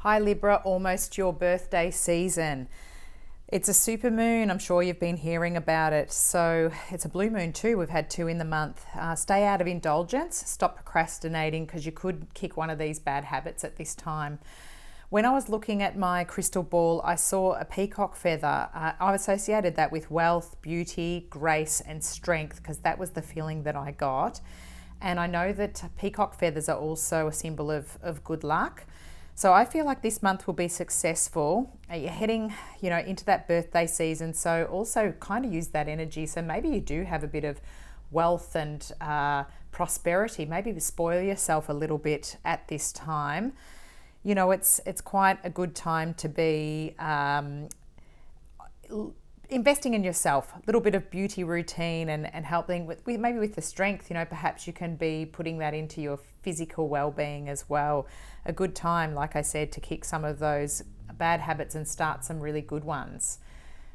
Hi Libra, almost your birthday season. It's a super moon. I'm sure you've been hearing about it. So it's a blue moon too. We've had two in the month. Stay out of indulgence. Stop procrastinating because you could kick one of these bad habits at this time. When I was looking at my crystal ball, I saw a peacock feather. I associated that with wealth, beauty, grace, and strength because that was the feeling that I got. And I know that peacock feathers are also a symbol of good luck. So I feel like this month will be successful. You're heading, into that birthday season. So also kind of use that energy. So maybe you do have a bit of wealth and prosperity. Maybe spoil yourself a little bit at this time. It's quite a good time to be investing in yourself, a little bit of beauty routine and helping with maybe with the strength, perhaps you can be putting that into your physical well-being as well. A good time, like I said, to kick some of those bad habits and start some really good ones.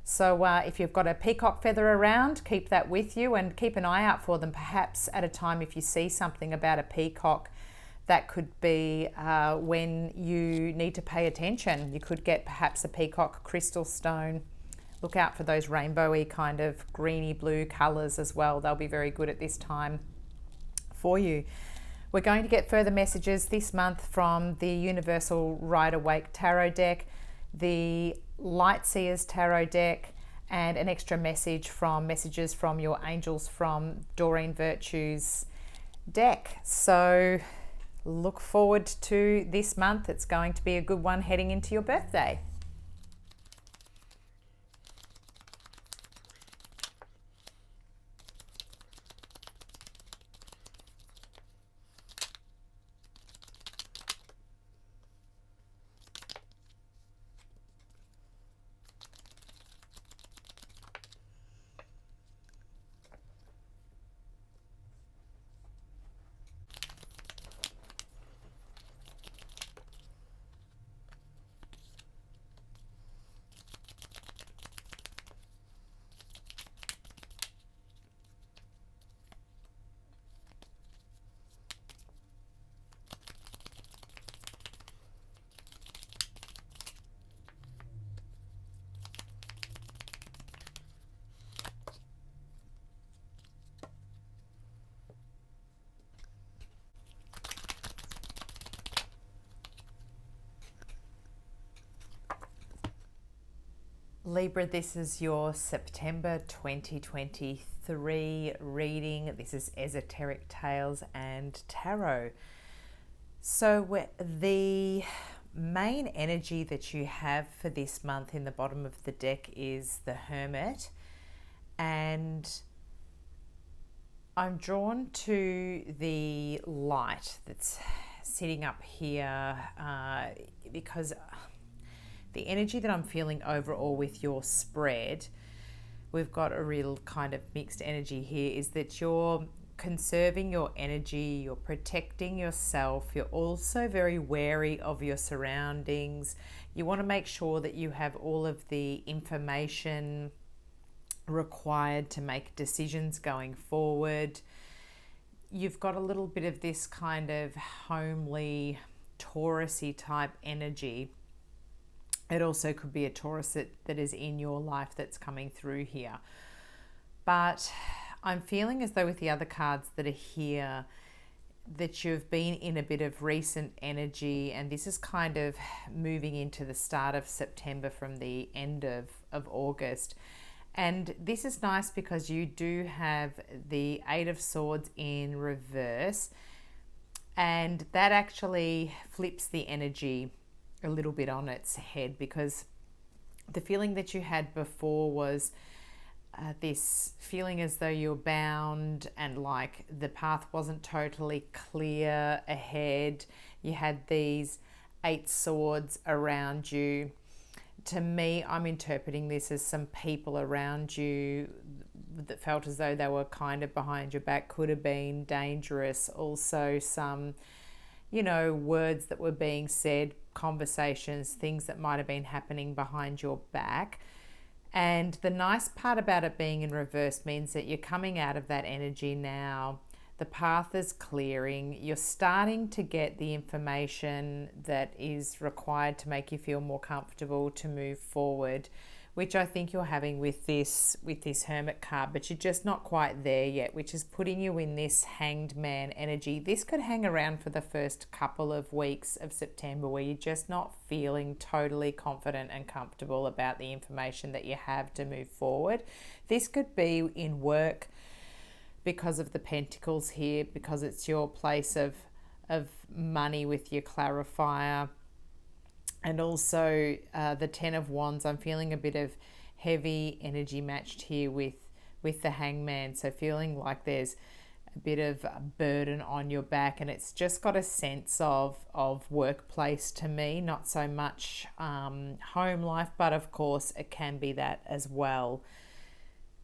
So if you've got a peacock feather around, keep that with you and keep an eye out for them. Perhaps at a time if you see something about a peacock, that could be when you need to pay attention. You could get perhaps a peacock crystal stone. Look out for those rainbowy kind of greeny blue colours as well. They'll be very good at this time for you. We're going to get further messages this month from the Universal Rider-Waite Tarot deck, the Light Seers Tarot deck, and an extra messages from your angels from Doreen Virtue's deck. So look forward to this month. It's going to be a good one heading into your birthday. Libra, this is your September 2023 reading. This is Esoteric Tales and Tarot. So the main energy that you have for this month in the bottom of the deck is the Hermit. And I'm drawn to the light that's sitting up here because the energy that I'm feeling overall with your spread, we've got a real kind of mixed energy here, is that you're conserving your energy, you're protecting yourself, you're also very wary of your surroundings. You want to make sure that you have all of the information required to make decisions going forward. You've got a little bit of this kind of homely, Taurus-y type energy. It also could be a Taurus that is in your life that's coming through here. But I'm feeling as though with the other cards that are here, that you've been in a bit of recent energy, and this is kind of moving into the start of September from the end of August. And this is nice because you do have the Eight of Swords in reverse, and that actually flips the energy a little bit on its head, because the feeling that you had before was this feeling as though you're bound and like the path wasn't totally clear ahead. You had these eight swords around you. To me, I'm interpreting this as some people around you that felt as though they were kind of behind your back, could have been dangerous. Also some words that were being said, conversations, things that might have been happening behind your back. And the nice part about it being in reverse means that you're coming out of that energy now. The path is clearing. You're starting to get the information that is required to make you feel more comfortable to move forward, which I think you're having with this Hermit card, but you're just not quite there yet, which is putting you in this Hanged Man energy. This could hang around for the first couple of weeks of September, where you're just not feeling totally confident and comfortable about the information that you have to move forward. This could be in work, because of the Pentacles here, because it's your place of money with your clarifier. And also the Ten of Wands, I'm feeling a bit of heavy energy matched here with the Hangman. So feeling like there's a bit of a burden on your back, and it's just got a sense of workplace to me, not so much home life, but of course it can be that as well.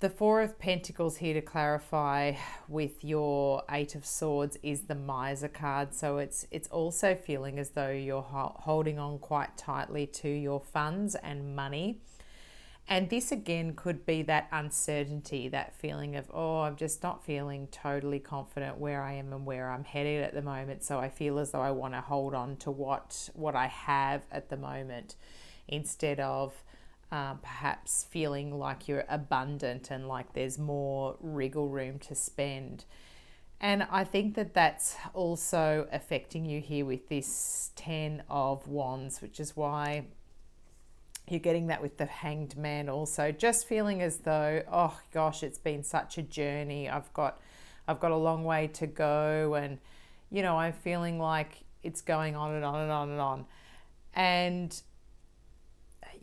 The Four of Pentacles here to clarify with your Eight of Swords is the Miser card. So it's also feeling as though you're holding on quite tightly to your funds and money. And this again could be that uncertainty, that feeling of, oh, I'm just not feeling totally confident where I am and where I'm headed at the moment. So I feel as though I want to hold on to what I have at the moment, instead of perhaps feeling like you're abundant and like there's more wriggle room to spend. And I think that that's also affecting you here with this Ten of Wands, which is why you're getting that with the Hanged Man also. Just feeling as though, oh gosh, it's been such a journey. I've got a long way to go, and you know, I'm feeling like it's going on and on and on and on. And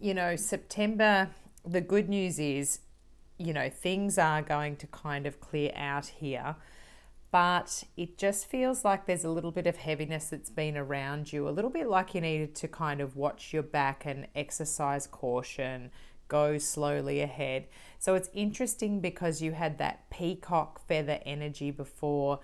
you know, September, the good news is, you know, things are going to kind of clear out here, but it just feels like there's a little bit of heaviness that's been around you, a little bit like you needed to kind of watch your back and exercise caution, go slowly ahead. So it's interesting because you had that peacock feather energy before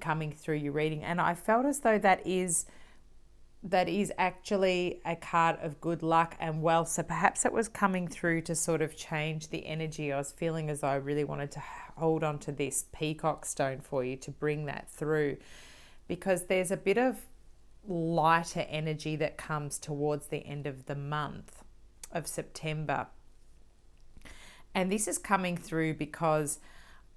coming through your reading, and I felt as though that is actually a card of good luck and wealth. So perhaps it was coming through to sort of change the energy. I was feeling as though I really wanted to hold on to this peacock stone for you to bring that through, because there's a bit of lighter energy that comes towards the end of the month of September. And this is coming through because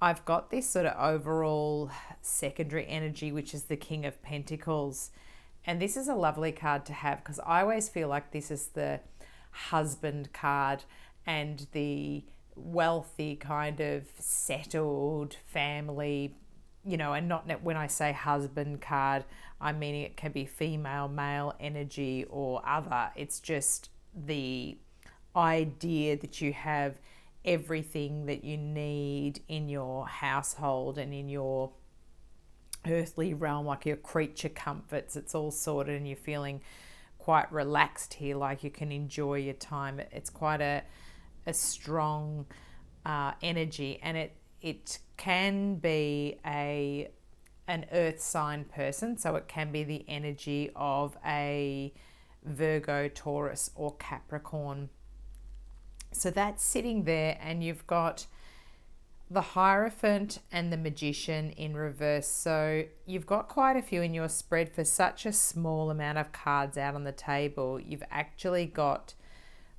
I've got this sort of overall secondary energy, which is the King of Pentacles. And this is a lovely card to have, because I always feel like this is the husband card and the wealthy kind of settled family, you know, and not when I say husband card, I mean it can be female, male energy or other. It's just the idea that you have everything that you need in your household and in your earthly realm, like your creature comforts. It's all sorted and you're feeling quite relaxed here, like you can enjoy your time. It's quite a strong energy, and it can be an earth sign person, so it can be the energy of a Virgo, Taurus or Capricorn. So that's sitting there, and you've got the Hierophant and the Magician in reverse. So you've got quite a few in your spread for such a small amount of cards out on the table. You've actually got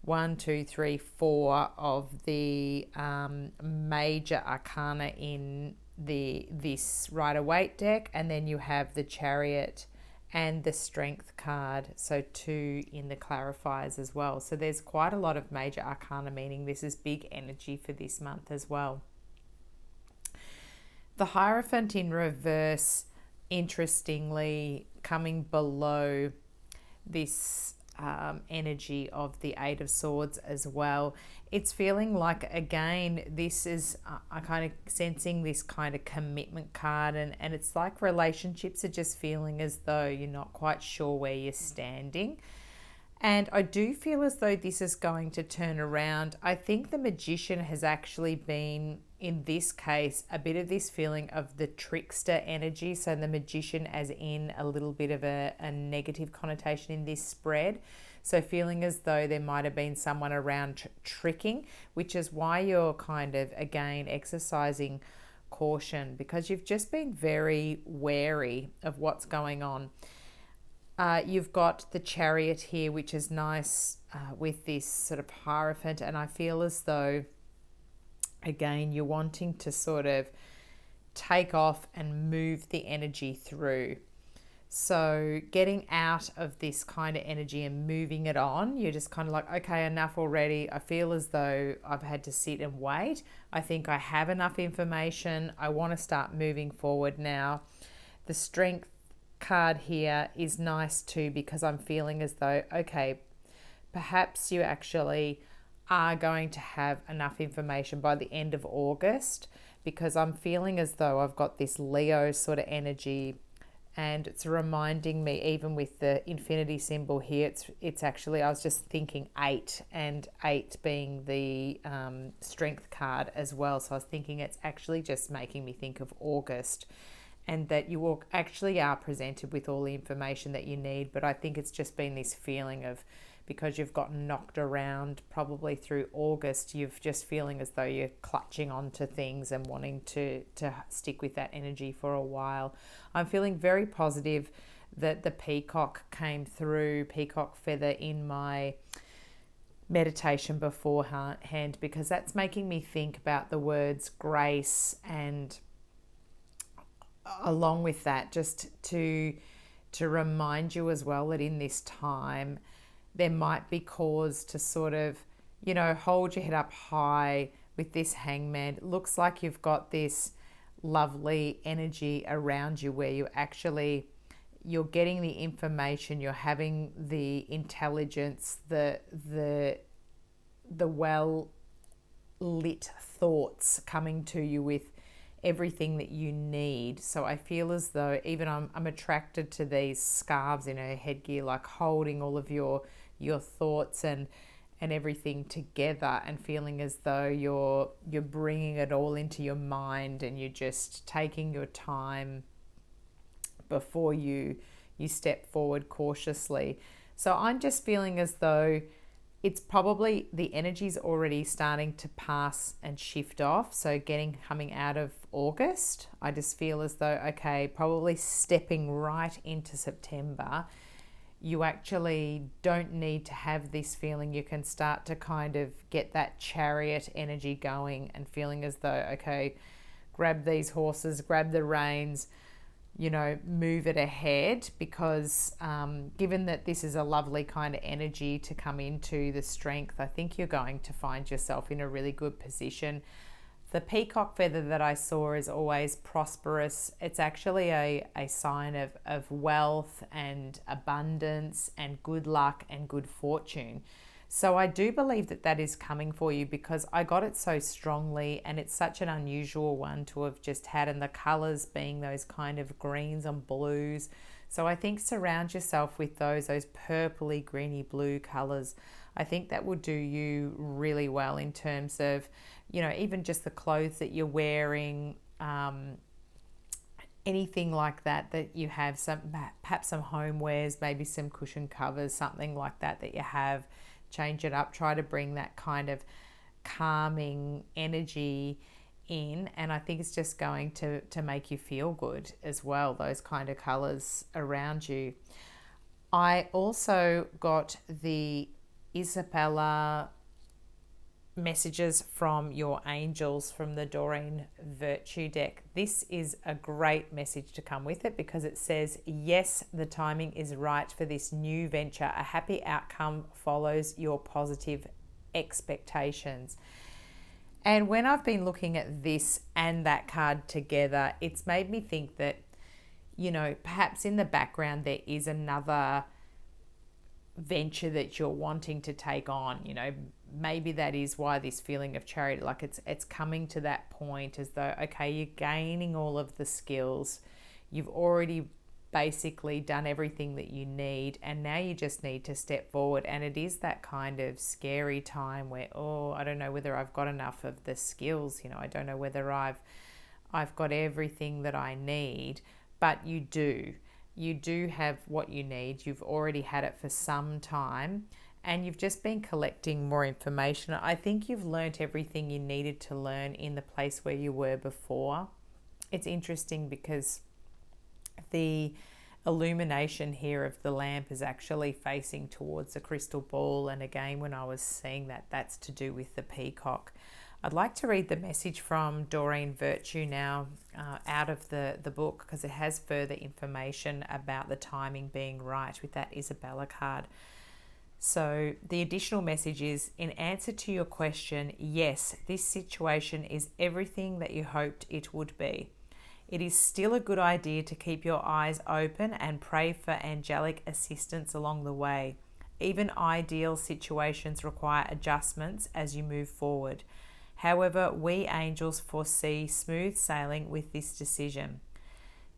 1, 2, 3, 4 of the major arcana in this Rider-Waite deck, and then you have the Chariot and the Strength card, so 2 in the clarifiers as well. So there's quite a lot of major arcana, meaning this is big energy for this month as well. The Hierophant in reverse, interestingly, coming below this energy of the Eight of Swords as well. It's feeling like, again, this is, I kind of sensing this kind of commitment card, and it's like relationships are just feeling as though you're not quite sure where you're standing. And I do feel as though this is going to turn around. I think the Magician has actually been, in this case, a bit of this feeling of the trickster energy. So the Magician as in a little bit of a negative connotation in this spread. So feeling as though there might have been someone around tricking, which is why you're kind of, again, exercising caution, because you've just been very wary of what's going on. You've got the Chariot here, which is nice with this sort of Hierophant, and I feel as though, again, you're wanting to sort of take off and move the energy through. So getting out of this kind of energy and moving it on, you're just kind of like, okay, enough already. I feel as though I've had to sit and wait. I think I have enough information. I want to start moving forward now. The Strength card here is nice too, because I'm feeling as though, okay, perhaps you actually are going to have enough information by the end of August, because I'm feeling as though I've got this Leo sort of energy. And it's reminding me, even with the infinity symbol here, it's actually, I was just thinking 8, and 8 being the Strength card as well. So I was thinking it's actually just making me think of August, and that you all actually are presented with all the information that you need. But I think it's just been this feeling of, because you've gotten knocked around probably through August, you've just feeling as though you're clutching onto things and wanting to stick with that energy for a while. I'm feeling very positive that the peacock came through, peacock feather, in my meditation beforehand, because that's making me think about the words grace, and along with that, just to remind you as well that in this time, there might be cause to sort of, hold your head up high with this Hangman. It looks like you've got this lovely energy around you where you're getting the information, you're having the intelligence, the well lit thoughts coming to you with everything that you need. So I feel as though, even I'm attracted to these scarves in her headgear, like holding all of your thoughts and everything together, and feeling as though you're bringing it all into your mind, and you're just taking your time before you step forward cautiously. So I'm just feeling as though it's probably, the energy's already starting to pass and shift off. So coming out of August, I just feel as though, okay, probably stepping right into September, you actually don't need to have this feeling. You can start to kind of get that Chariot energy going, and feeling as though, okay, grab these horses, grab the reins, move it ahead, because given that this is a lovely kind of energy to come into the Strength, I think you're going to find yourself in a really good position. The peacock feather that I saw is always prosperous. It's actually a sign of wealth and abundance and good luck and good fortune. So I do believe that is coming for you, because I got it so strongly, and it's such an unusual one to have just had, and the colors being those kind of greens and blues. So I think surround yourself with those purpley, greeny, blue colors. I think that will do you really well in terms of, even just the clothes that you're wearing, anything like that you have, perhaps some homewares, maybe some cushion covers, something like that you have. Change it up, try to bring that kind of calming energy in, and I think it's just going to make you feel good as well, those kind of colors around you. I also got the Isabella messages from your angels from the Doreen Virtue deck. This is a great message to come with it, because it says, yes, the timing is right for this new venture. A happy outcome follows your positive expectations. And when I've been looking at this and that card together, it's made me think that, perhaps in the background there is another venture that you're wanting to take on. Maybe that is why this feeling of Chariot, like it's coming to that point, as though, okay, you're gaining all of the skills, you've already basically done everything that you need, and now you just need to step forward. And it is that kind of scary time where, I don't know whether I've got enough of the skills, I don't know whether I've got everything that I need. But you do have what you need. You've already had it for some time, and you've just been collecting more information. I think you've learnt everything you needed to learn in the place where you were before. it's interesting because the illumination here of the lamp is actually facing towards the crystal ball. And again, when I was seeing that, that's to do with the peacock. I'd like to read the message from Doreen Virtue now out of the book, because it has further information about the timing being right with that Isabella card. So the additional message is, in answer to your question, yes, this situation is everything that you hoped it would be. It is still a good idea to keep your eyes open and pray for angelic assistance along the way. Even ideal situations require adjustments as you move forward. However, we angels foresee smooth sailing with this decision.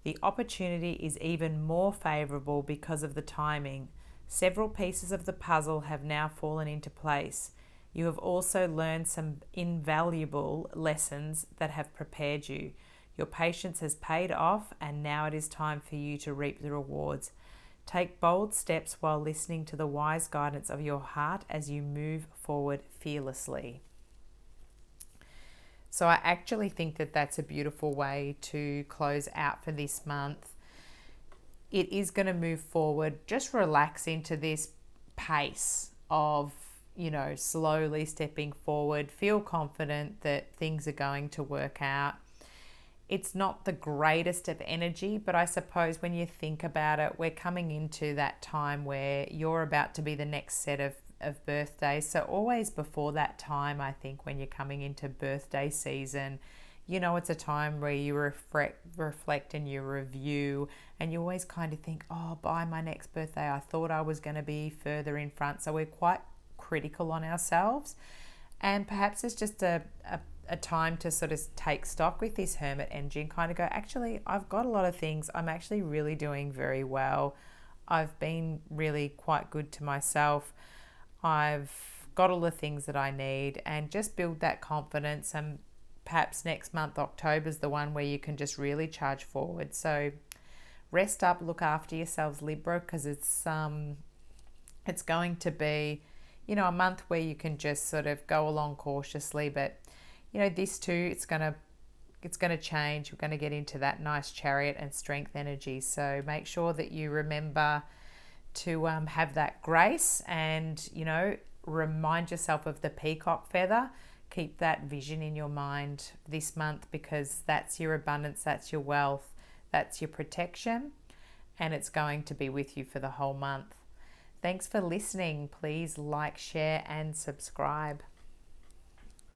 The opportunity is even more favorable because of the timing. Several pieces of the puzzle have now fallen into place. You have also learned some invaluable lessons that have prepared you. Your patience has paid off, and now it is time for you to reap the rewards. Take bold steps while listening to the wise guidance of your heart as you move forward fearlessly. So I actually think that that's a beautiful way to close out for this month. It is going to move forward. Just relax into this pace of, slowly stepping forward. Feel confident that things are going to work out. It's not the greatest of energy, but I suppose when you think about it, we're coming into that time where you're about to be the next set of birthdays. So always before that time, I think when you're coming into birthday season, it's a time where you reflect and you review, and you always kind of think, oh, by my next birthday, I thought I was going to be further in front. So we're quite critical on ourselves. And perhaps it's just a time to sort of take stock with this Hermit energy and kind of go, actually, I've got a lot of things. I'm actually really doing very well. I've been really quite good to myself. I've got all the things that I need, and just build that confidence. And perhaps next month, October, is the one where you can just really charge forward. So rest up, look after yourselves, Libra, because it's going to be, a month where you can just sort of go along cautiously. But, this too, it's going to change. We're going to get into that nice Chariot and Strength energy. So make sure that you remember to have that grace, and remind yourself of the peacock feather. Keep that vision in your mind this month, because that's your abundance, that's your wealth, that's your protection, and it's going to be with you for the whole month. Thanks for listening. Please like, share, and subscribe.